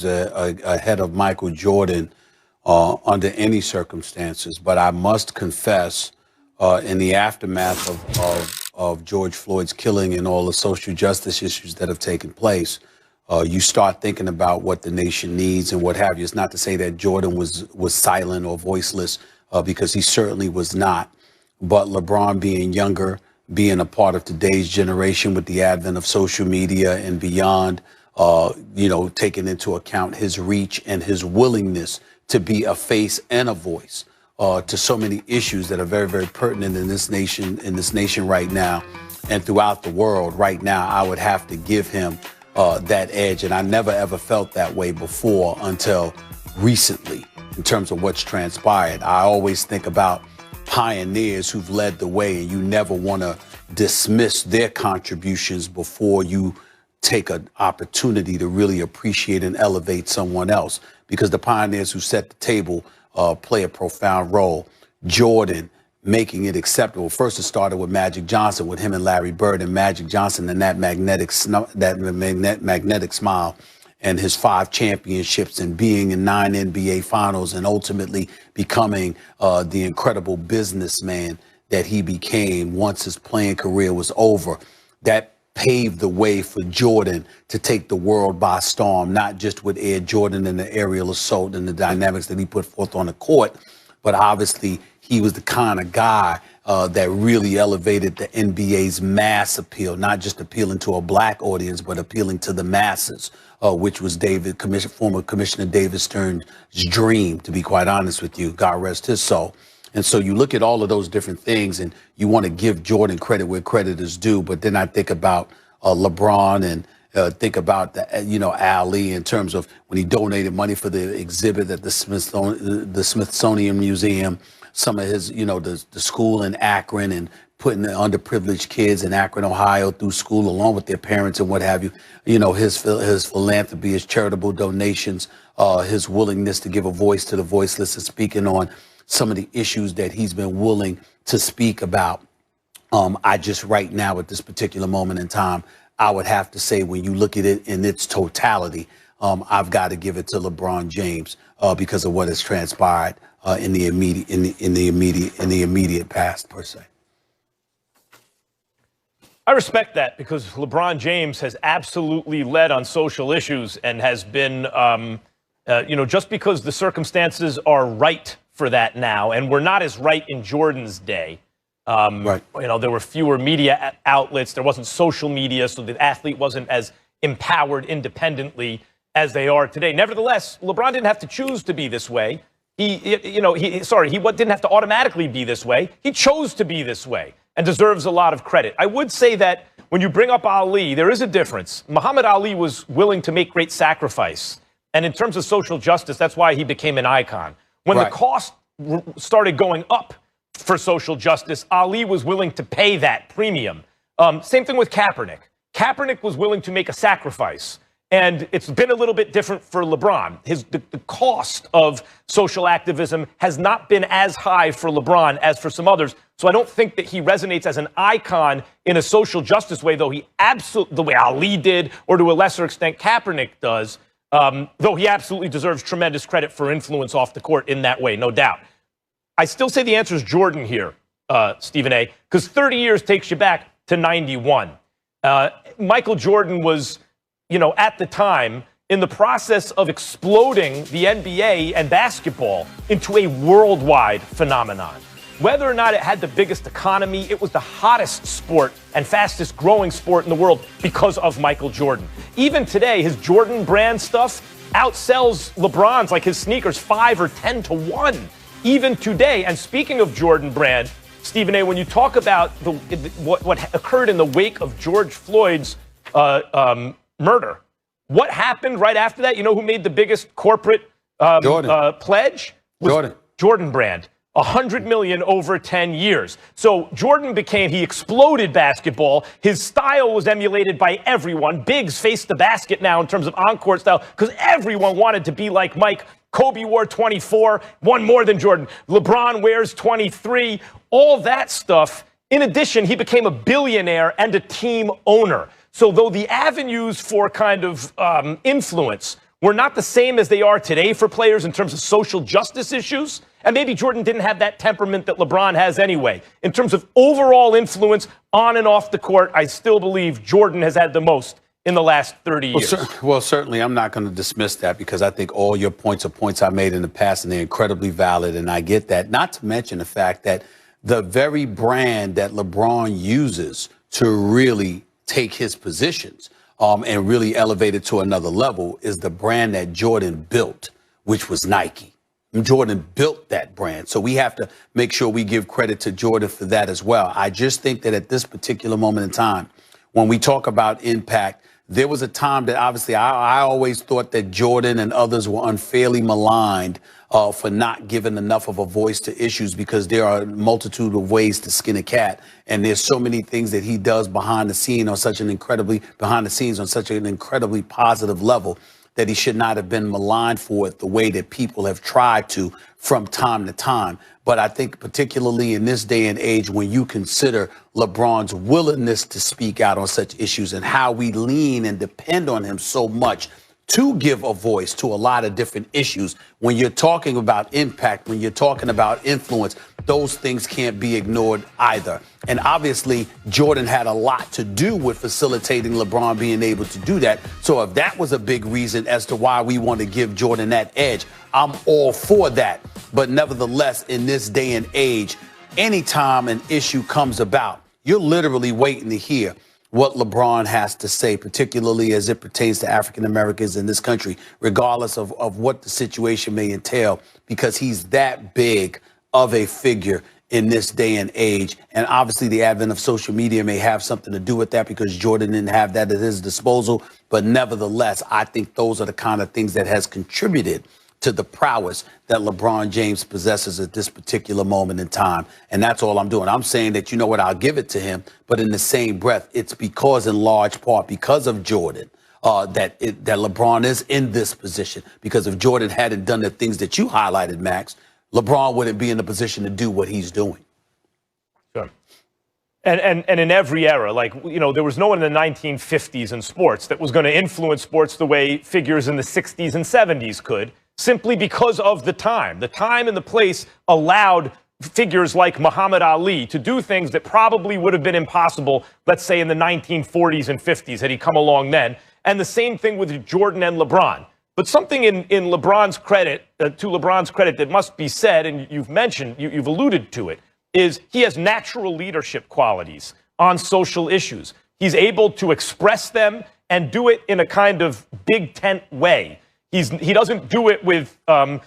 Ahead of Michael Jordan under any circumstances. But I must confess, in the aftermath of George Floyd's killing and all the social justice issues that have taken place, you start thinking about what the nation needs and what have you. It's not to say that Jordan was silent or voiceless, because he certainly was not. But LeBron, being younger, being a part of today's generation with the advent of social media and beyond, taking into account his reach and his willingness to be a face and a voice to so many issues that are very, very pertinent in this nation right now and throughout the world right now, I would have to give him that edge. And I never, ever felt that way before until recently in terms of what's transpired. I always think about pioneers who've led the way, and you never want to dismiss their contributions before you take an opportunity to really appreciate and elevate someone else, because the pioneers who set the table play a profound role. Jordan making it acceptable. First, it started with Magic Johnson, with him and Larry Bird, and Magic Johnson and that magnetic smile and his 5 championships and being in 9 NBA finals and ultimately becoming the incredible businessman that he became once his playing career was over. That paved the way for Jordan to take the world by storm, not just with Air Jordan and the aerial assault and the dynamics that he put forth on the court, but obviously he was the kind of guy that really elevated the NBA's mass appeal, not just appealing to a black audience, but appealing to the masses, which was former Commissioner David Stern's dream, to be quite honest with you. God rest his soul. And so you look at all of those different things and you want to give Jordan credit where credit is due. But then I think about LeBron and think about Ali in terms of when he donated money for the exhibit at the Smithsonian Museum, some of his, the school in Akron, and putting the underprivileged kids in Akron, Ohio through school along with their parents and what have you. His philanthropy, his charitable donations, his willingness to give a voice to the voiceless, and speaking on some of the issues that he's been willing to speak about. I just right now at this particular moment in time, I would have to say when you look at it in its totality, I've got to give it to LeBron James because of what has transpired in the immediate past per se. I respect that, because LeBron James has absolutely led on social issues and has been, just because the circumstances are right for that now, and we're not as right in Jordan's day. Right. There were fewer media outlets. There wasn't social media, so the athlete wasn't as empowered independently as they are today. Nevertheless, LeBron didn't have to choose to be this way. He didn't have to automatically be this way. He chose to be this way and deserves a lot of credit. I would say that when you bring up Ali, there is a difference. Muhammad Ali was willing to make great sacrifice. And in terms of social justice, that's why he became an icon. When the cost started going up for social justice, Ali was willing to pay that premium. Same thing with Kaepernick. Kaepernick was willing to make a sacrifice. And it's been a little bit different for LeBron. The cost of social activism has not been as high for LeBron as for some others. So I don't think that he resonates as an icon in a social justice way, though the way Ali did, or to a lesser extent Kaepernick does. Though he absolutely deserves tremendous credit for influence off the court in that way, no doubt. I still say the answer is Jordan here, Stephen A., because 30 years takes you back to 91. Michael Jordan was, at the time, in the process of exploding the NBA and basketball into a worldwide phenomenon. Whether or not it had the biggest economy, it was the hottest sport and fastest growing sport in the world because of Michael Jordan. Even today, his Jordan brand stuff outsells LeBron's, like his sneakers, 5 or 10 to 1, even today. And speaking of Jordan brand, Stephen A., when you talk about what occurred in the wake of George Floyd's murder, what happened right after that? You know who made the biggest corporate pledge? Jordan brand. $100 million over 10 years. So Jordan he exploded basketball. His style was emulated by everyone. Bigs face the basket now in terms of on-court style because everyone wanted to be like Mike. Kobe wore 24, one more than Jordan. LeBron wears 23, all that stuff. In addition, he became a billionaire and a team owner. So though the avenues for kind of influence were not the same as they are today for players in terms of social justice issues. And maybe Jordan didn't have that temperament that LeBron has anyway. In terms of overall influence on and off the court, I still believe Jordan has had the most in the last 30 years. Well, certainly I'm not going to dismiss that, because I think all your points are points I made in the past, and they're incredibly valid, and I get that. Not to mention the fact that the very brand that LeBron uses to really take his positions and really elevate it to another level is the brand that Jordan built, which was Nike. Jordan built that brand. So we have to make sure we give credit to Jordan for that as well. I just think that at this particular moment in time, when we talk about impact, there was a time that obviously I always thought that Jordan and others were unfairly maligned for not giving enough of a voice to issues, because there are a multitude of ways to skin a cat. And there's so many things that he does behind the scenes on such an incredibly positive level that he should not have been maligned for it the way that people have tried to from time to time. But I think particularly in this day and age, when you consider LeBron's willingness to speak out on such issues and how we lean and depend on him so much to give a voice to a lot of different issues, when you're talking about impact, when you're talking about influence, those things can't be ignored either. And obviously, Jordan had a lot to do with facilitating LeBron being able to do that. So if that was a big reason as to why we want to give Jordan that edge, I'm all for that. But nevertheless, in this day and age, anytime an issue comes about, you're literally waiting to hear what LeBron has to say, particularly as it pertains to African Americans in this country, regardless of what the situation may entail, because he's that big of a figure in this day and age. And obviously the advent of social media may have something to do with that, because Jordan didn't have that at his disposal. But nevertheless, I think those are the kind of things that has contributed to the prowess that LeBron James possesses at this particular moment in time. And that's all I'm doing. I'm saying that, you know what, I'll give it to him. But in the same breath, it's because, in large part, because of Jordan, that LeBron is in this position. Because if Jordan hadn't done the things that you highlighted, Max, LeBron wouldn't be in the position to do what he's doing. Sure. And in every era, like, you know, there was no one in the 1950s in sports that was going to influence sports the way figures in the 60s and 70s could, simply because of the time. The time and the place allowed figures like Muhammad Ali to do things that probably would have been impossible, let's say, in the 1940s and 50s had he come along then. And the same thing with Jordan and LeBron. But something in LeBron's credit, to LeBron's credit, that must be said, and you've mentioned, you've alluded to it, is he has natural leadership qualities on social issues. He's able to express them and do it in a kind of big tent way. He doesn't do it with a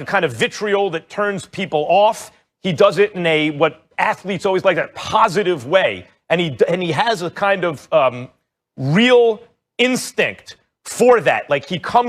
kind of vitriol that turns people off. He does it in a, what athletes always like, a positive way. And he has a kind of real instinct for that. Like, he comes